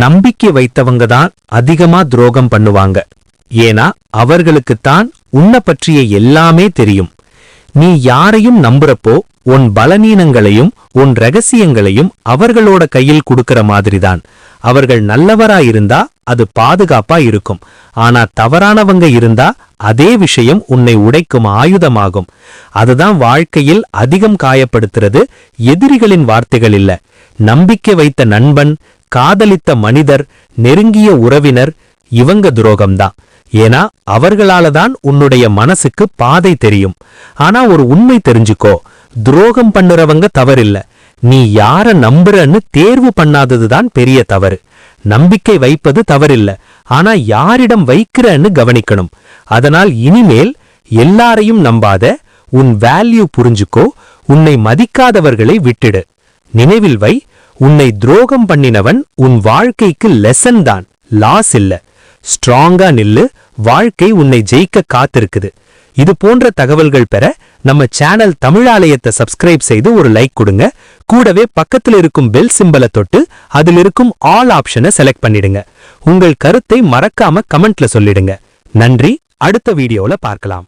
நம்பிக்கை வைத்தவங்க தான் அதிகமா துரோகம் பண்ணுவாங்க. ஏன்னா அவர்களுக்குத்தான் உன்னை பற்றிய எல்லாமே தெரியும். நீ யாரையும் நம்புறப்போ உன் பலவீனங்களையும் உன் ரகசியங்களையும் அவர்களோட கையில் கொடுக்கற மாதிரிதான். அவர்கள் நல்லவராயிருந்தா அது பாதுகாப்பா இருக்கும். ஆனா தவறானவங்க இருந்தா அதே விஷயம் உன்னை உடைக்கும் ஆயுதமாகும். அதுதான் வாழ்க்கையில் அதிகம் காயப்படுத்துறது எதிரிகளின் வார்த்தைகள் இல்ல, நம்பிக்கை வைத்த நண்பன், காதலித்த மனிதர், நெருங்கிய உறவினர், இவங்க துரோகம்தான். ஏன்னா அவர்களால தான் உன்னுடைய மனசுக்கு பாதை தெரியும். ஆனா ஒரு உண்மை தெரிஞ்சுக்கோ, துரோகம் பண்ணுறவங்க தவறில்ல, நீ யார நம்புறன்னு தேர்வு பண்ணாததுதான் பெரிய தவறு. நம்பிக்கை வைப்பது தவறில்ல, ஆனா யாரிடம் வைக்கிறன்னு கவனிக்கணும். அதனால் இனிமேல் எல்லாரையும் நம்பாத, உன் வேல்யூ புரிஞ்சுக்கோ, உன்னை மதிக்காதவர்களை விட்டுடு. நினைவில் வை, உன்னை துரோகம் பண்ணினவன் உன் வாழ்க்கைக்கு லெசன் தான், லாஸ் இல்ல. ஸ்ட்ராங்கா நில்லு, வாழ்க்கை உன்னை ஜெயிக்க காத்திருக்குது. இது போன்ற தகவல்கள் பெற நம்ம சேனல் தமிழாலயத்தை சப்ஸ்கிரைப் செய்து ஒரு லைக் கொடுங்க. கூடவே பக்கத்தில் இருக்கும் பெல் சிம்பலை தொட்டு அதில் இருக்கும் ஆல் ஆப்ஷனை செலக்ட் பண்ணிடுங்க. உங்கள் கருத்தை மறக்காம கமெண்ட்ல சொல்லிடுங்க. நன்றி. அடுத்த வீடியோல பார்க்கலாம்.